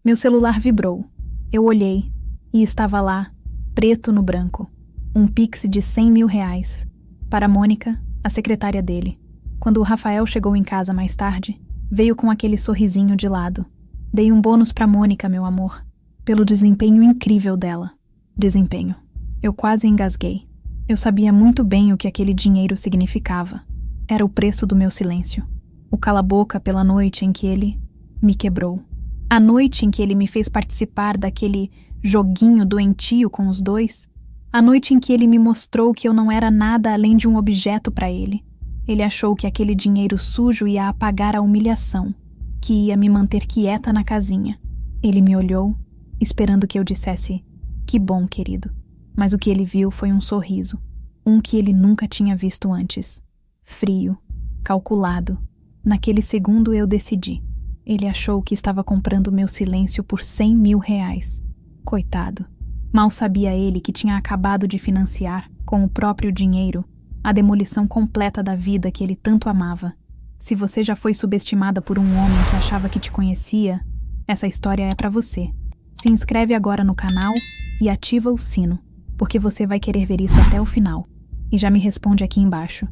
Meu celular vibrou. Eu olhei e estava lá, preto no branco, um Pix de R$100.000 para Mônica, a secretária dele. Quando o Rafael chegou em casa mais tarde, veio com aquele sorrisinho de lado. Dei um bônus para Mônica, meu amor, pelo desempenho incrível dela. Desempenho. Eu quase engasguei. Eu sabia muito bem o que aquele dinheiro significava. Era o preço do meu silêncio. O cala-boca pela noite em que ele me quebrou. A noite em que ele me fez participar daquele joguinho doentio com os dois. A noite em que ele me mostrou que eu não era nada além de um objeto para ele. Ele achou que aquele dinheiro sujo ia apagar a humilhação, que ia me manter quieta na casinha. Ele me olhou, esperando que eu dissesse, que bom, querido. Mas o que ele viu foi um sorriso, um que ele nunca tinha visto antes. Frio, calculado. Naquele segundo eu decidi. Ele achou que estava comprando meu silêncio por R$100.000. Coitado. Mal sabia ele que tinha acabado de financiar, com o próprio dinheiro, a demolição completa da vida que ele tanto amava. Se você já foi subestimada por um homem que achava que te conhecia, essa história é pra você. Se inscreve agora no canal e ativa o sino, porque você vai querer ver isso até o final. E já me responde aqui embaixo.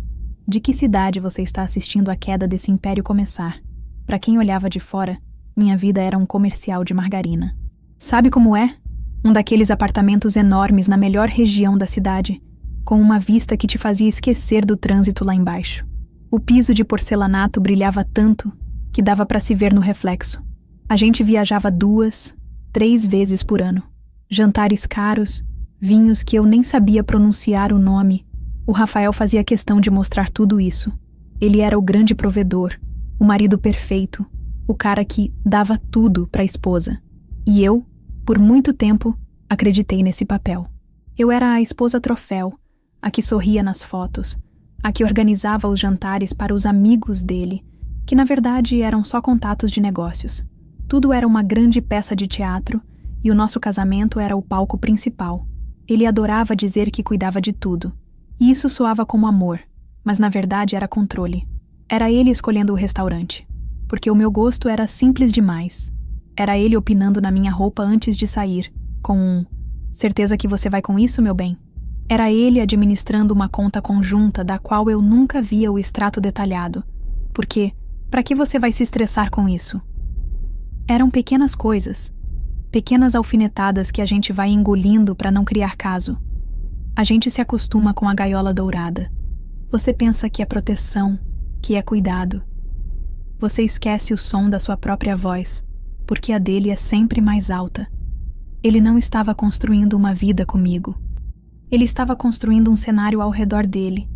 De que cidade você está assistindo a queda desse império começar? Para quem olhava de fora, minha vida era um comercial de margarina. Sabe como é? Um daqueles apartamentos enormes na melhor região da cidade, com uma vista que te fazia esquecer do trânsito lá embaixo. O piso de porcelanato brilhava tanto que dava para se ver no reflexo. A gente viajava 2, 3 vezes por ano. Jantares caros, vinhos que eu nem sabia pronunciar o nome. O Rafael fazia questão de mostrar tudo isso. Ele era o grande provedor, o marido perfeito, o cara que dava tudo para a esposa. E eu, por muito tempo, acreditei nesse papel. Eu era a esposa troféu, a que sorria nas fotos, a que organizava os jantares para os amigos dele, que na verdade eram só contatos de negócios. Tudo era uma grande peça de teatro e o nosso casamento era o palco principal. Ele adorava dizer que cuidava de tudo. E isso soava como amor, mas na verdade era controle. Era ele escolhendo o restaurante, porque o meu gosto era simples demais. Era ele opinando na minha roupa antes de sair, com um "certeza que você vai com isso, meu bem?". Era ele administrando uma conta conjunta da qual eu nunca via o extrato detalhado, porque para que você vai se estressar com isso? Eram pequenas coisas, pequenas alfinetadas que a gente vai engolindo para não criar caso. A gente se acostuma com a gaiola dourada. Você pensa que é proteção, que é cuidado. Você esquece o som da sua própria voz, porque a dele é sempre mais alta. Ele não estava construindo uma vida comigo. Ele estava construindo um cenário ao redor dele,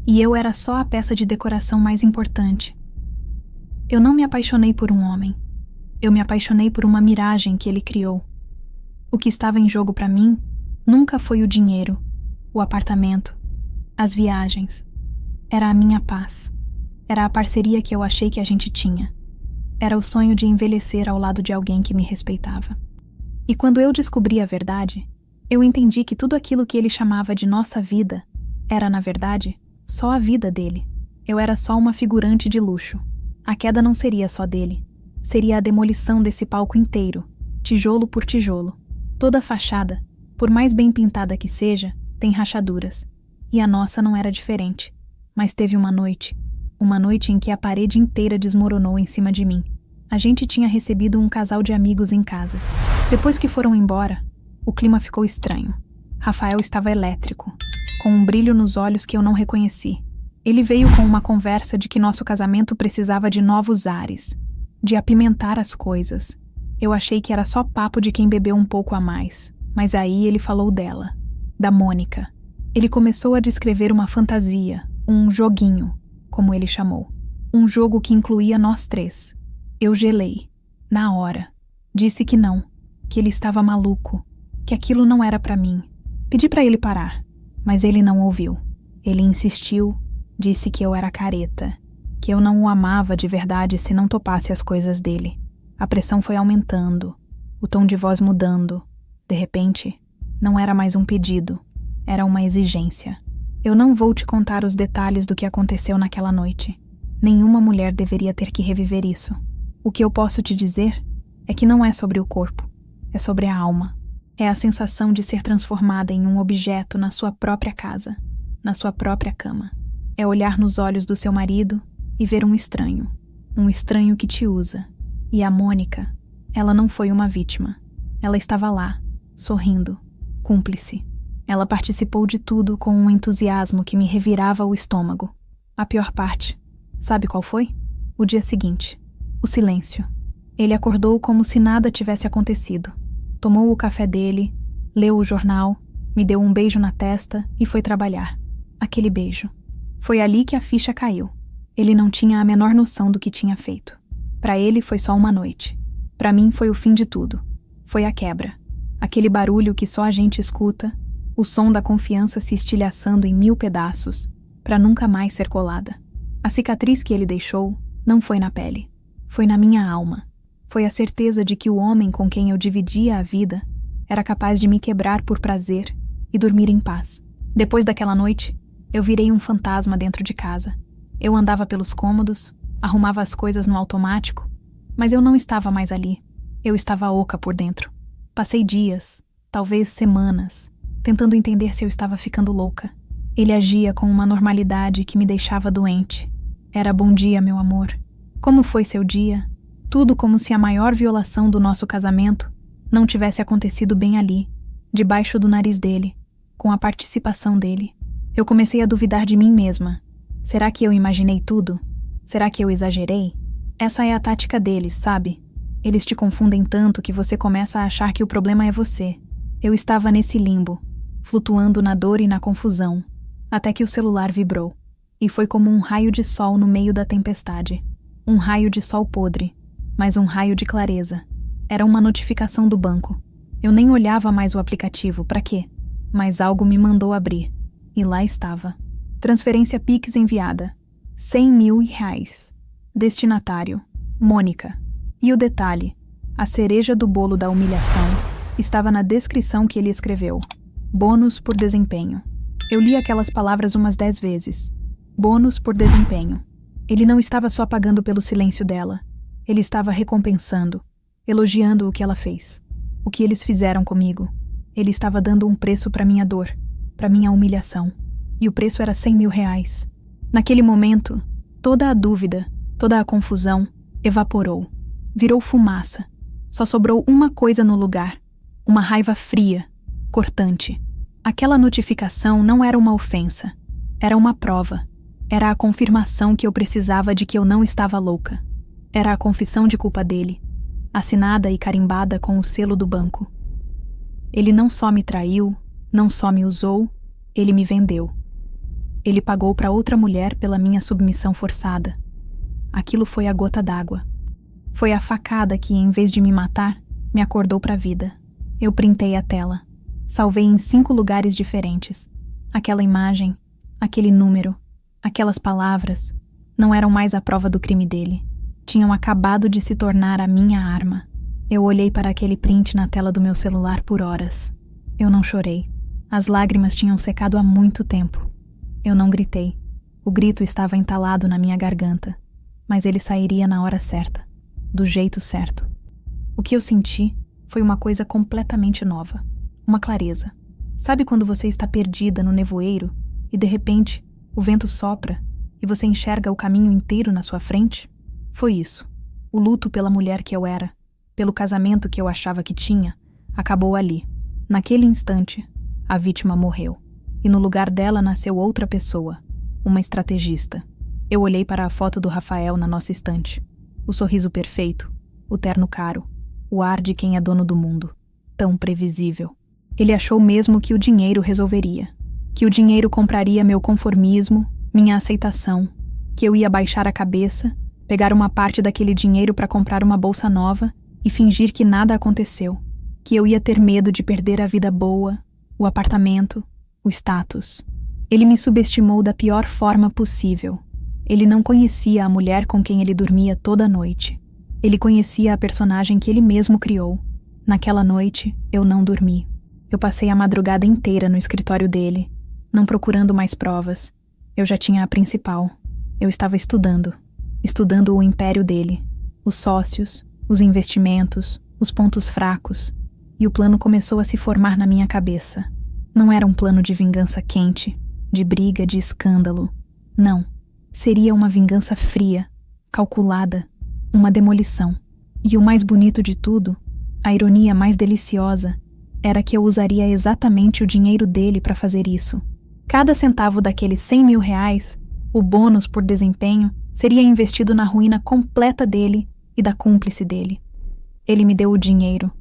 e eu era só a peça de decoração mais importante. Eu não me apaixonei por um homem. Eu me apaixonei por uma miragem que ele criou. O que estava em jogo para mim nunca foi o dinheiro, o apartamento, as viagens. Era a minha paz. Era a parceria que eu achei que a gente tinha. Era o sonho de envelhecer ao lado de alguém que me respeitava. E quando eu descobri a verdade, eu entendi que tudo aquilo que ele chamava de nossa vida era, na verdade, só a vida dele. Eu era só uma figurante de luxo. A queda não seria só dele. Seria a demolição desse palco inteiro, tijolo por tijolo. Toda fachada, por mais bem pintada que seja, tem rachaduras. E a nossa não era diferente. Mas teve uma noite em que a parede inteira desmoronou em cima de mim. A gente tinha recebido um casal de amigos em casa. Depois que foram embora, o clima ficou estranho. Rafael estava elétrico, com um brilho nos olhos que eu não reconheci. Ele veio com uma conversa de que nosso casamento precisava de novos ares, de apimentar as coisas. Eu achei que era só papo de quem bebeu um pouco a mais, mas aí ele falou dela, da Mônica. Ele começou a descrever uma fantasia, um joguinho, como ele chamou. Um jogo que incluía nós 3. Eu gelei, na hora. Disse que não, que ele estava maluco, que aquilo não era para mim. Pedi para ele parar, mas ele não ouviu. Ele insistiu, disse que eu era careta, que eu não o amava de verdade se não topasse as coisas dele. A pressão foi aumentando, o tom de voz mudando. De repente, não era mais um pedido, era uma exigência. Eu não vou te contar os detalhes do que aconteceu naquela noite. Nenhuma mulher deveria ter que reviver isso. O que eu posso te dizer é que não é sobre o corpo, é sobre a alma. É a sensação de ser transformada em um objeto na sua própria casa, na sua própria cama. É olhar nos olhos do seu marido e ver um estranho que te usa. E a Mônica, ela não foi uma vítima. Ela estava lá, sorrindo, cúmplice. Ela participou de tudo com um entusiasmo que me revirava o estômago. A pior parte, sabe qual foi? O dia seguinte, o silêncio. Ele acordou como se nada tivesse acontecido. Tomou o café dele, leu o jornal, me deu um beijo na testa e foi trabalhar. Aquele beijo. Foi ali que a ficha caiu. Ele não tinha a menor noção do que tinha feito. Para ele foi só uma noite. Para mim foi o fim de tudo. Foi a quebra. Aquele barulho que só a gente escuta, o som da confiança se estilhaçando em 1000 pedaços, para nunca mais ser colada. A cicatriz que ele deixou não foi na pele, foi na minha alma. Foi a certeza de que o homem com quem eu dividia a vida era capaz de me quebrar por prazer e dormir em paz. Depois daquela noite, eu virei um fantasma dentro de casa. Eu andava pelos cômodos, arrumava as coisas no automático, mas eu não estava mais ali. Eu estava oca por dentro. Passei dias, talvez semanas, tentando entender se eu estava ficando louca. Ele agia com uma normalidade que me deixava doente. Era bom dia, meu amor. Como foi seu dia? Tudo como se a maior violação do nosso casamento não tivesse acontecido bem ali, debaixo do nariz dele, com a participação dele. Eu comecei a duvidar de mim mesma. Será que eu imaginei tudo? Será que eu exagerei? Essa é a tática deles, sabe? Eles te confundem tanto que você começa a achar que o problema é você. Eu estava nesse limbo, flutuando na dor e na confusão, até que o celular vibrou. E foi como um raio de sol no meio da tempestade. Um raio de sol podre, mas um raio de clareza. Era uma notificação do banco. Eu nem olhava mais o aplicativo, pra quê? Mas algo me mandou abrir. E lá estava. Transferência Pix enviada. R$100.000. Destinatário: Mônica. E o detalhe, a cereja do bolo da humilhação, estava na descrição que ele escreveu. Bônus por desempenho. Eu li aquelas palavras umas 10 vezes. Bônus por desempenho. Ele não estava só pagando pelo silêncio dela. Ele estava recompensando, elogiando o que ela fez. O que eles fizeram comigo. Ele estava dando um preço para minha dor, para minha humilhação. E o preço era R$100.000. Naquele momento, toda a dúvida, toda a confusão, evaporou. Virou fumaça. Só sobrou uma coisa no lugar. Uma raiva fria, cortante. Aquela notificação não era uma ofensa. Era uma prova. Era a confirmação que eu precisava de que eu não estava louca. Era a confissão de culpa dele, assinada e carimbada com o selo do banco. Ele não só me traiu, não só me usou, ele me vendeu. Ele pagou para outra mulher pela minha submissão forçada. Aquilo foi a gota d'água. Foi a facada que, em vez de me matar, me acordou para a vida. Eu printei a tela. Salvei em 5 lugares diferentes. Aquela imagem, aquele número, aquelas palavras, não eram mais a prova do crime dele. Tinham acabado de se tornar a minha arma. Eu olhei para aquele print na tela do meu celular por horas. Eu não chorei. As lágrimas tinham secado há muito tempo. Eu não gritei. O grito estava entalado na minha garganta. Mas ele sairia na hora certa. Do jeito certo. O que eu senti foi uma coisa completamente nova. Uma clareza. Sabe quando você está perdida no nevoeiro e, de repente, o vento sopra e você enxerga o caminho inteiro na sua frente? Foi isso. O luto pela mulher que eu era, pelo casamento que eu achava que tinha, acabou ali. Naquele instante, a vítima morreu. E no lugar dela nasceu outra pessoa, uma estrategista. Eu olhei para a foto do Rafael na nossa estante. O sorriso perfeito, o terno caro, o ar de quem é dono do mundo. Tão previsível. Ele achou mesmo que o dinheiro resolveria. Que o dinheiro compraria meu conformismo, minha aceitação. Que eu ia baixar a cabeça, pegar uma parte daquele dinheiro para comprar uma bolsa nova e fingir que nada aconteceu. Que eu ia ter medo de perder a vida boa, o apartamento, o status. Ele me subestimou da pior forma possível. Ele não conhecia a mulher com quem ele dormia toda noite. Ele conhecia a personagem que ele mesmo criou. Naquela noite, eu não dormi. Eu passei a madrugada inteira no escritório dele, não procurando mais provas. Eu já tinha a principal. Eu estava estudando o império dele, os sócios, os investimentos, os pontos fracos, e o plano começou a se formar na minha cabeça. Não era um plano de vingança quente, de briga, de escândalo. Não. Seria uma vingança fria, calculada, uma demolição. E o mais bonito de tudo, a ironia mais deliciosa, era que eu usaria exatamente o dinheiro dele para fazer isso. Cada centavo daqueles 100 mil reais, o bônus por desempenho, seria investido na ruína completa dele e da cúmplice dele. Ele me deu o dinheiro.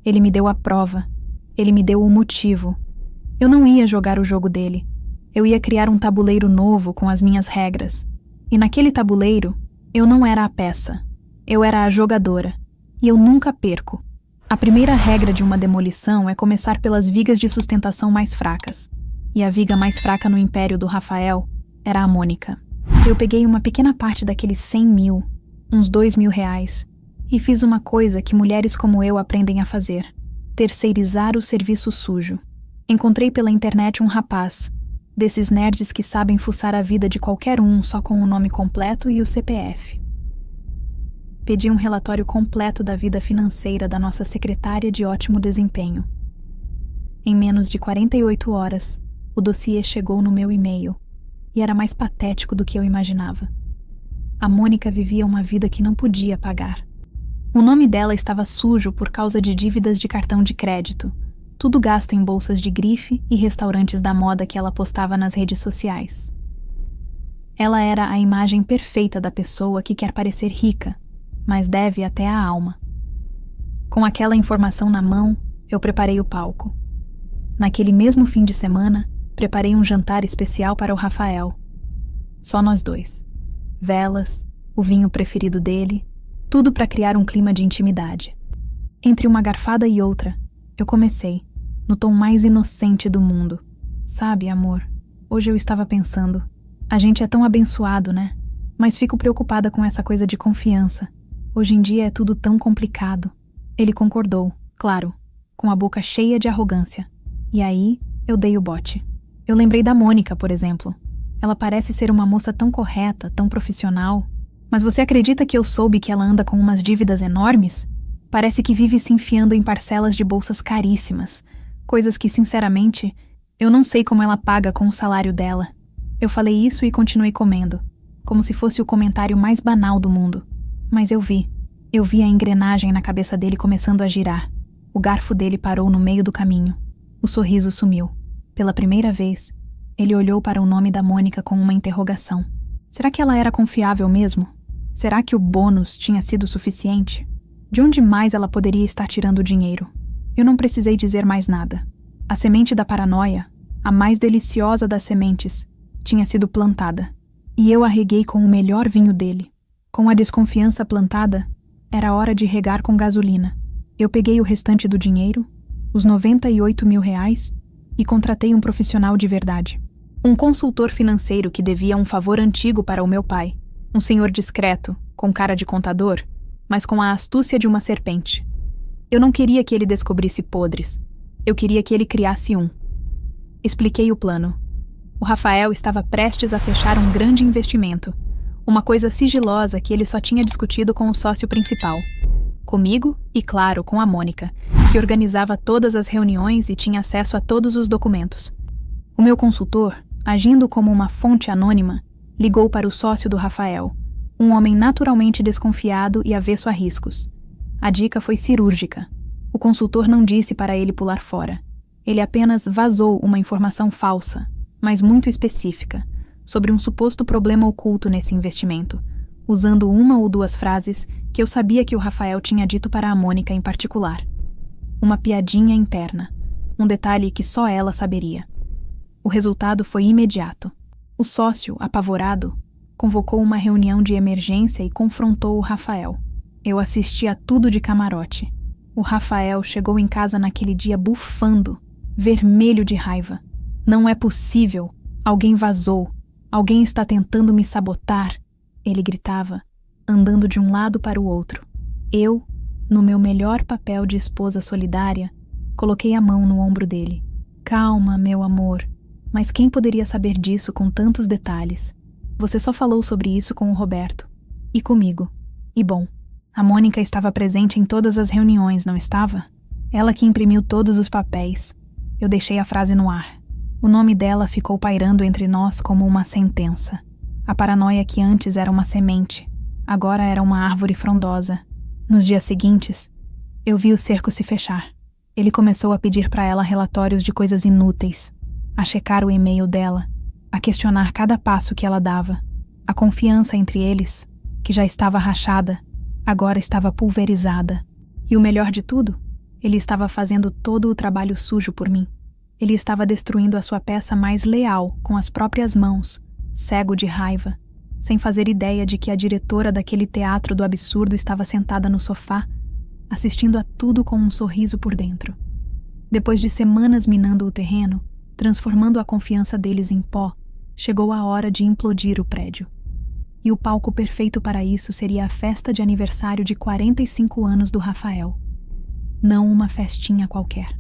Ele me deu a prova. Ele me deu o motivo. Eu não ia jogar o jogo dele. Eu ia criar um tabuleiro novo com as minhas regras. E naquele tabuleiro, eu não era a peça. Eu era a jogadora. E eu nunca perco. A primeira regra de uma demolição é começar pelas vigas de sustentação mais fracas. E a viga mais fraca no império do Rafael era a Mônica. Eu peguei uma pequena parte daqueles 100 mil, uns 2 mil reais, e fiz uma coisa que mulheres como eu aprendem a fazer: terceirizar o serviço sujo. Encontrei pela internet um rapaz, desses nerds que sabem fuçar a vida de qualquer um só com o nome completo e o CPF. Pedi um relatório completo da vida financeira da nossa secretária de ótimo desempenho. Em menos de 48 horas, o dossiê chegou no meu e-mail, e era mais patético do que eu imaginava. A Mônica vivia uma vida que não podia pagar. O nome dela estava sujo por causa de dívidas de cartão de crédito, tudo gasto em bolsas de grife e restaurantes da moda que ela postava nas redes sociais. Ela era a imagem perfeita da pessoa que quer parecer rica, mas deve até a alma. Com aquela informação na mão, eu preparei o palco. Naquele mesmo fim de semana, preparei um jantar especial para o Rafael. Só nós dois. Velas, o vinho preferido dele, tudo para criar um clima de intimidade. Entre uma garfada e outra, eu comecei, no tom mais inocente do mundo. Sabe, amor, hoje eu estava pensando, a gente é tão abençoado, né? Mas fico preocupada com essa coisa de confiança. Hoje em dia é tudo tão complicado. Ele concordou, claro, com a boca cheia de arrogância. E aí, eu dei o bote. Eu lembrei da Mônica, por exemplo. Ela parece ser uma moça tão correta, tão profissional. Mas você acredita que eu soube que ela anda com umas dívidas enormes? Parece que vive se enfiando em parcelas de bolsas caríssimas. Coisas que, sinceramente, eu não sei como ela paga com o salário dela. Eu falei isso e continuei comendo, como se fosse o comentário mais banal do mundo. Mas eu vi a engrenagem na cabeça dele começando a girar. O garfo dele parou no meio do caminho. O sorriso sumiu. Pela primeira vez, ele olhou para o nome da Mônica com uma interrogação. Será que ela era confiável mesmo? Será que o bônus tinha sido suficiente? De onde mais ela poderia estar tirando o dinheiro? Eu não precisei dizer mais nada. A semente da paranoia, a mais deliciosa das sementes, tinha sido plantada. E eu a reguei com o melhor vinho dele. Com a desconfiança plantada, era hora de regar com gasolina. Eu peguei o restante do dinheiro, os 98 mil reais, e contratei um profissional de verdade. Um consultor financeiro que devia um favor antigo para o meu pai. Um senhor discreto, com cara de contador, mas com a astúcia de uma serpente. Eu não queria que ele descobrisse podres. Eu queria que ele criasse um. Expliquei o plano. O Rafael estava prestes a fechar um grande investimento. Uma coisa sigilosa que ele só tinha discutido com o sócio principal. Comigo e, claro, com a Mônica, que organizava todas as reuniões e tinha acesso a todos os documentos. O meu consultor, agindo como uma fonte anônima, ligou para o sócio do Rafael, um homem naturalmente desconfiado e avesso a riscos. A dica foi cirúrgica. O consultor não disse para ele pular fora. Ele apenas vazou uma informação falsa, mas muito específica, sobre um suposto problema oculto nesse investimento, usando uma ou duas frases que eu sabia que o Rafael tinha dito para a Mônica em particular. Uma piadinha interna, um detalhe que só ela saberia. O resultado foi imediato. O sócio, apavorado, convocou uma reunião de emergência e confrontou o Rafael. Eu assisti a tudo de camarote. O Rafael chegou em casa naquele dia bufando, vermelho de raiva. Não é possível. Alguém vazou. Alguém está tentando me sabotar. Ele gritava, andando de um lado para o outro. Eu, no meu melhor papel de esposa solidária, coloquei a mão no ombro dele. Calma, meu amor. Mas quem poderia saber disso com tantos detalhes? Você só falou sobre isso com o Roberto. E comigo. E bom, A Mônica estava presente em todas as reuniões, não estava? Ela que imprimiu todos os papéis. Eu deixei a frase no ar. O nome dela ficou pairando entre nós como uma sentença. A paranoia que antes era uma semente, agora era uma árvore frondosa. Nos dias seguintes, eu vi o cerco se fechar. Ele começou a pedir para ela relatórios de coisas inúteis, a checar o e-mail dela, a questionar cada passo que ela dava. A confiança entre eles, que já estava rachada, agora estava pulverizada. E o melhor de tudo, ele estava fazendo todo o trabalho sujo por mim. Ele estava destruindo a sua peça mais leal com as próprias mãos, cego de raiva, sem fazer ideia de que a diretora daquele teatro do absurdo estava sentada no sofá, assistindo a tudo com um sorriso por dentro. Depois de semanas minando o terreno, transformando a confiança deles em pó, chegou a hora de implodir o prédio. E o palco perfeito para isso seria a festa de aniversário de 45 anos do Rafael. Não uma festinha qualquer.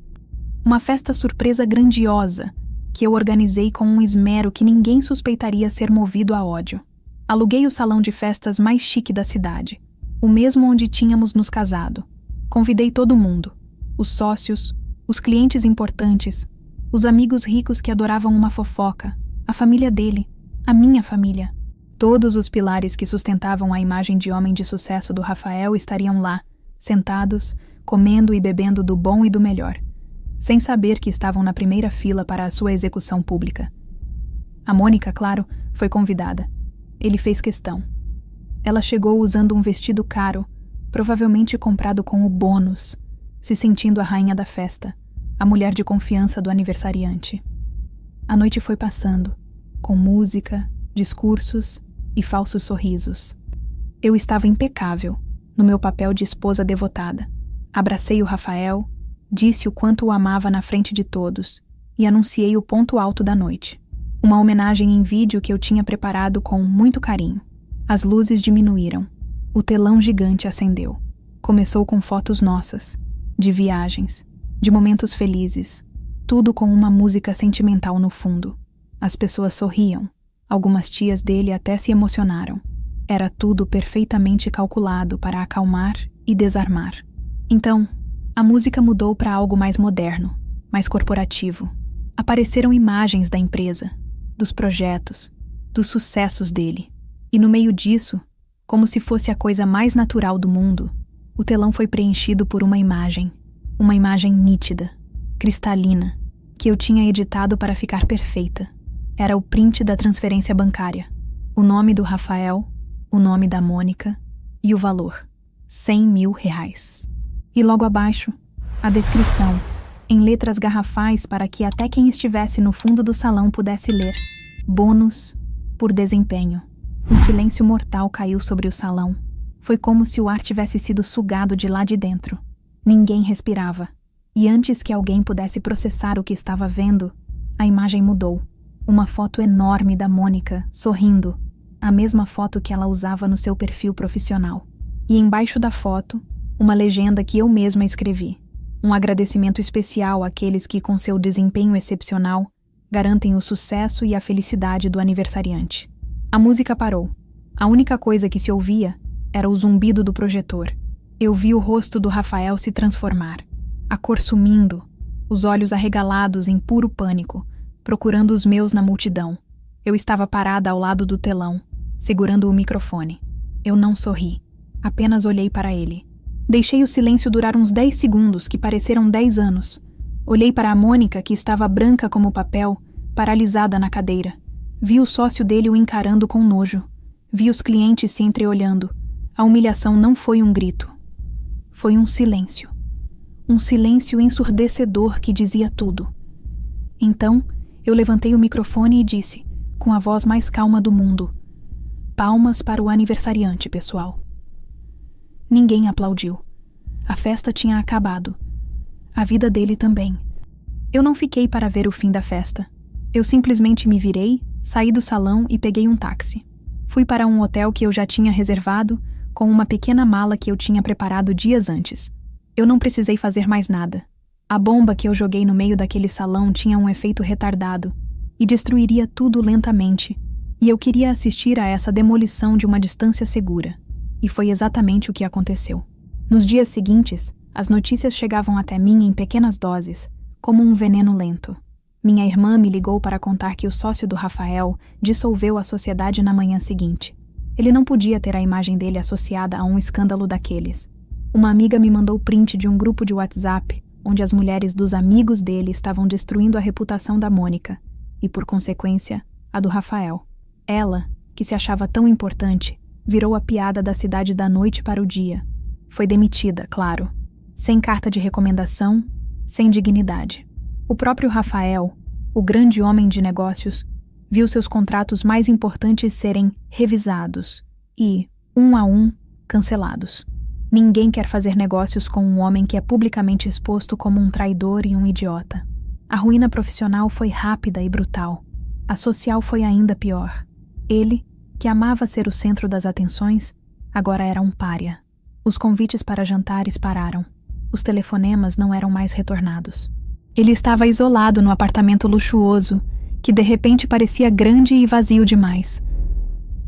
Uma festa surpresa grandiosa, que eu organizei com um esmero que ninguém suspeitaria ser movido a ódio. Aluguei o salão de festas mais chique da cidade, o mesmo onde tínhamos nos casado. Convidei todo mundo, os sócios, os clientes importantes, os amigos ricos que adoravam uma fofoca, a família dele, a minha família. Todos os pilares que sustentavam a imagem de homem de sucesso do Rafael estariam lá, sentados, comendo e bebendo do bom e do melhor, sem saber que estavam na primeira fila para a sua execução pública. A Mônica, claro, foi convidada. Ele fez questão. Ela chegou usando um vestido caro, provavelmente comprado com o bônus, se sentindo a rainha da festa, a mulher de confiança do aniversariante. A noite foi passando, com música, discursos e falsos sorrisos. Eu estava impecável, no meu papel de esposa devotada. Abracei o Rafael, disse o quanto o amava na frente de todos e anunciei o ponto alto da noite. Uma homenagem em vídeo que eu tinha preparado com muito carinho. As luzes diminuíram. O telão gigante acendeu. Começou com fotos nossas, de viagens, de momentos felizes, tudo com uma música sentimental no fundo. As pessoas sorriam. Algumas tias dele até se emocionaram. Era tudo perfeitamente calculado para acalmar e desarmar. Então, a música mudou para algo mais moderno, mais corporativo. Apareceram imagens da empresa, dos projetos, dos sucessos dele. E no meio disso, como se fosse a coisa mais natural do mundo, o telão foi preenchido por uma imagem nítida, cristalina, que eu tinha editado para ficar perfeita. Era o print da transferência bancária, o nome do Rafael, o nome da Mônica e o valor, R$100.000. E logo abaixo, a descrição, em letras garrafais para que até quem estivesse no fundo do salão pudesse ler: bônus por desempenho. Um silêncio mortal caiu sobre o salão. Foi como se o ar tivesse sido sugado de lá de dentro. Ninguém respirava. E antes que alguém pudesse processar o que estava vendo, a imagem mudou. Uma foto enorme da Mônica, sorrindo, a mesma foto que ela usava no seu perfil profissional. E embaixo da foto, uma legenda que eu mesma escrevi. Um agradecimento especial àqueles que, com seu desempenho excepcional, garantem o sucesso e a felicidade do aniversariante. A música parou. A única coisa que se ouvia era o zumbido do projetor. Eu vi o rosto do Rafael se transformar, a cor sumindo, os olhos arregalados em puro pânico, procurando os meus na multidão. Eu estava parada ao lado do telão, segurando o microfone. Eu não sorri, apenas olhei para ele. Deixei o silêncio durar uns 10 segundos, que pareceram 10 anos. Olhei para a Mônica, que estava branca como papel, paralisada na cadeira. Vi o sócio dele o encarando com nojo. Vi os clientes se entreolhando. A humilhação não foi um grito. Foi um silêncio. Um silêncio ensurdecedor que dizia tudo. Então, eu levantei o microfone e disse, com a voz mais calma do mundo: palmas para o aniversariante, pessoal. Ninguém aplaudiu. A festa tinha acabado. A vida dele também. Eu não fiquei para ver o fim da festa. Eu simplesmente me virei, saí do salão e peguei um táxi. Fui para um hotel que eu já tinha reservado, com uma pequena mala que eu tinha preparado dias antes. Eu não precisei fazer mais nada. A bomba que eu joguei no meio daquele salão tinha um efeito retardado e destruiria tudo lentamente, e eu queria assistir a essa demolição de uma distância segura. E foi exatamente o que aconteceu. Nos dias seguintes, as notícias chegavam até mim em pequenas doses, como um veneno lento. Minha irmã me ligou para contar que o sócio do Rafael dissolveu a sociedade na manhã seguinte. Ele não podia ter a imagem dele associada a um escândalo daqueles. Uma amiga me mandou print de um grupo de WhatsApp, onde as mulheres dos amigos dele estavam destruindo a reputação da Mônica, e, por consequência, a do Rafael. Ela, que se achava tão importante, virou a piada da cidade da noite para o dia. Foi demitida, claro, sem carta de recomendação, sem dignidade. O próprio Rafael, o grande homem de negócios, viu seus contratos mais importantes serem revisados e, um a um, cancelados. Ninguém quer fazer negócios com um homem que é publicamente exposto como um traidor e um idiota. A ruína profissional foi rápida e brutal. A social foi ainda pior. Ele, que amava ser o centro das atenções, agora era um pária. Os convites para jantares pararam. Os telefonemas não eram mais retornados. Ele estava isolado no apartamento luxuoso, que de repente parecia grande e vazio demais.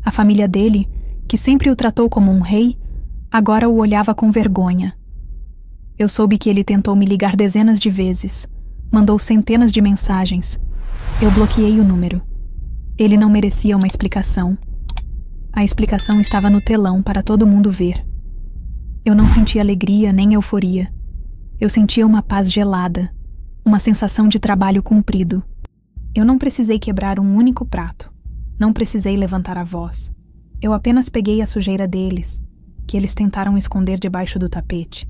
A família dele, que sempre o tratou como um rei, agora o olhava com vergonha. Eu soube que ele tentou me ligar dezenas de vezes, mandou centenas de mensagens. Eu bloqueei o número. Ele não merecia uma explicação. A explicação estava no telão para todo mundo ver. Eu não sentia alegria nem euforia. Eu sentia uma paz gelada, uma sensação de trabalho cumprido. Eu não precisei quebrar um único prato. Não precisei levantar a voz. Eu apenas peguei a sujeira deles, que eles tentaram esconder debaixo do tapete,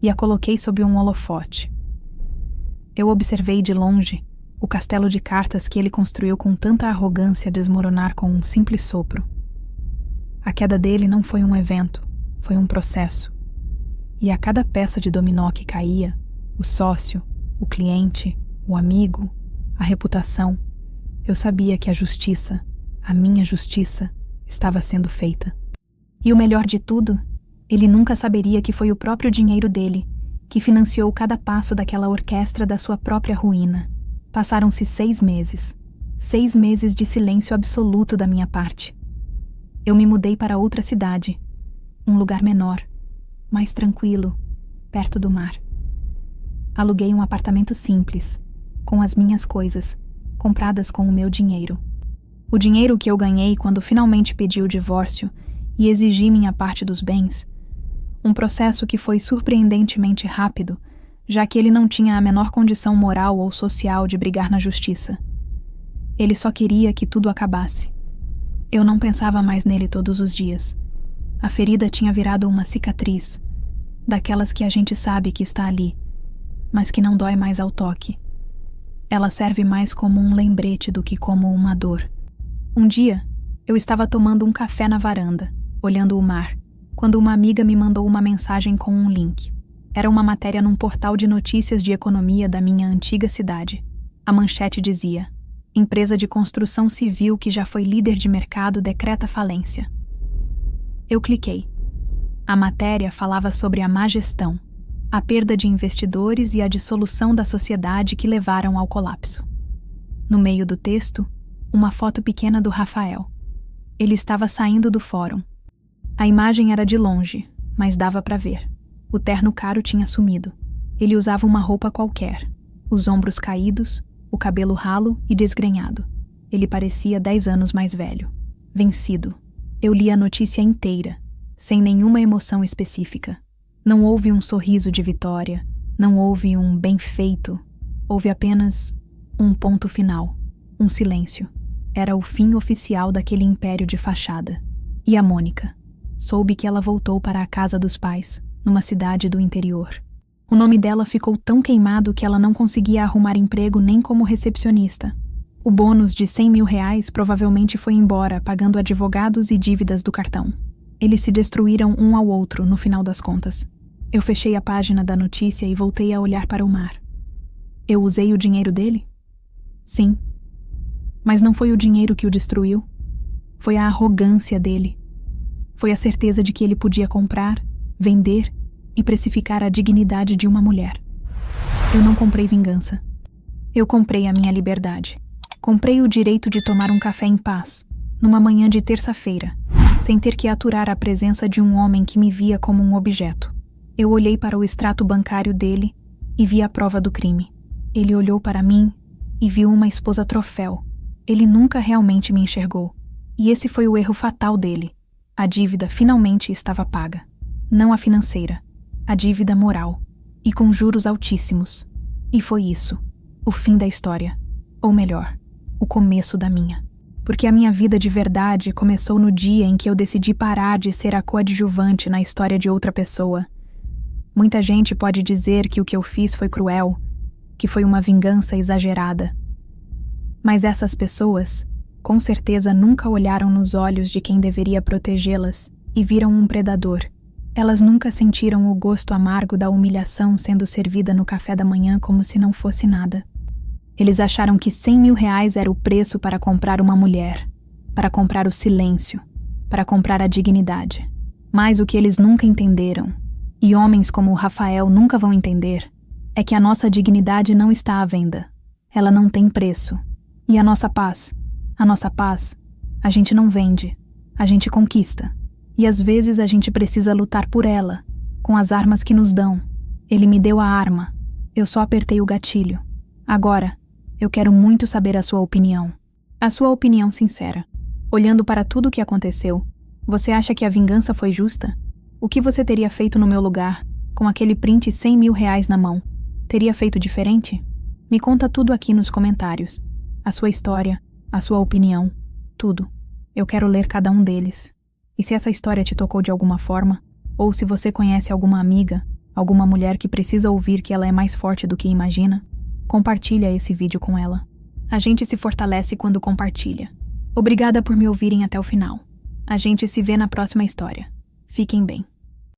e a coloquei sob um holofote. Eu observei de longe o castelo de cartas que ele construiu com tanta arrogância desmoronar com um simples sopro. A queda dele não foi um evento, foi um processo. E a cada peça de dominó que caía, o sócio, o cliente, o amigo, a reputação, eu sabia que a justiça, a minha justiça, estava sendo feita. E o melhor de tudo, ele nunca saberia que foi o próprio dinheiro dele que financiou cada passo daquela orquestra da sua própria ruína. Passaram-se 6 meses. 6 meses de silêncio absoluto da minha parte. Eu me mudei para outra cidade, um lugar menor, mais tranquilo, perto do mar. Aluguei um apartamento simples, com as minhas coisas, compradas com o meu dinheiro. O dinheiro que eu ganhei quando finalmente pedi o divórcio e exigi minha parte dos bens. Um processo que foi surpreendentemente rápido, já que ele não tinha a menor condição moral ou social de brigar na justiça. Ele só queria que tudo acabasse. Eu não pensava mais nele todos os dias. A ferida tinha virado uma cicatriz, daquelas que a gente sabe que está ali, mas que não dói mais ao toque. Ela serve mais como um lembrete do que como uma dor. Um dia, eu estava tomando um café na varanda, olhando o mar, quando uma amiga me mandou uma mensagem com um link. Era uma matéria num portal de notícias de economia da minha antiga cidade. A manchete dizia: empresa de construção civil que já foi líder de mercado decreta falência. Eu cliquei. A matéria falava sobre a má gestão, a perda de investidores e a dissolução da sociedade que levaram ao colapso. No meio do texto, uma foto pequena do Rafael. Ele estava saindo do fórum. A imagem era de longe, mas dava para ver. O terno caro tinha sumido. Ele usava uma roupa qualquer, os ombros caídos, o cabelo ralo e desgrenhado. Ele parecia 10 anos mais velho. Vencido. Eu li a notícia inteira, sem nenhuma emoção específica. Não houve um sorriso de vitória, não houve um bem feito. Houve apenas um ponto final, um silêncio. Era o fim oficial daquele império de fachada. E a Mônica? Soube que ela voltou para a casa dos pais, numa cidade do interior. O nome dela ficou tão queimado que ela não conseguia arrumar emprego nem como recepcionista. O bônus de R$100 mil provavelmente foi embora, pagando advogados e dívidas do cartão. Eles se destruíram um ao outro, no final das contas. Eu fechei a página da notícia e voltei a olhar para o mar. Eu usei o dinheiro dele? Sim. Mas não foi o dinheiro que o destruiu. Foi a arrogância dele. Foi a certeza de que ele podia comprar, vender e precificar a dignidade de uma mulher. Eu não comprei vingança. Eu comprei a minha liberdade. Comprei o direito de tomar um café em paz, numa manhã de terça-feira, sem ter que aturar a presença de um homem que me via como um objeto. Eu olhei para o extrato bancário dele e vi a prova do crime. Ele olhou para mim e viu uma esposa troféu. Ele nunca realmente me enxergou. E esse foi o erro fatal dele. A dívida finalmente estava paga. Não a financeira, a dívida moral. E com juros altíssimos. E foi isso, o fim da história. Ou melhor, o começo da minha. Porque a minha vida de verdade começou no dia em que eu decidi parar de ser a coadjuvante na história de outra pessoa. Muita gente pode dizer que o que eu fiz foi cruel, que foi uma vingança exagerada. Mas essas pessoas, com certeza, nunca olharam nos olhos de quem deveria protegê-las e viram um predador. Elas nunca sentiram o gosto amargo da humilhação sendo servida no café da manhã como se não fosse nada. Eles acharam que 100 mil reais era o preço para comprar uma mulher, para comprar o silêncio, para comprar a dignidade. Mas o que eles nunca entenderam, e homens como o Rafael nunca vão entender, é que a nossa dignidade não está à venda. Ela não tem preço. E a nossa paz, a gente não vende, a gente conquista. E às vezes a gente precisa lutar por ela, com as armas que nos dão. Ele me deu a arma, eu só apertei o gatilho. Agora, eu quero muito saber a sua opinião. A sua opinião sincera. Olhando para tudo o que aconteceu, você acha que a vingança foi justa? O que você teria feito no meu lugar, com aquele print 100 mil reais na mão? Teria feito diferente? Me conta tudo aqui nos comentários. A sua história, a sua opinião, tudo. Eu quero ler cada um deles. E se essa história te tocou de alguma forma, ou se você conhece alguma amiga, alguma mulher que precisa ouvir que ela é mais forte do que imagina, compartilha esse vídeo com ela. A gente se fortalece quando compartilha. Obrigada por me ouvirem até o final. A gente se vê na próxima história. Fiquem bem.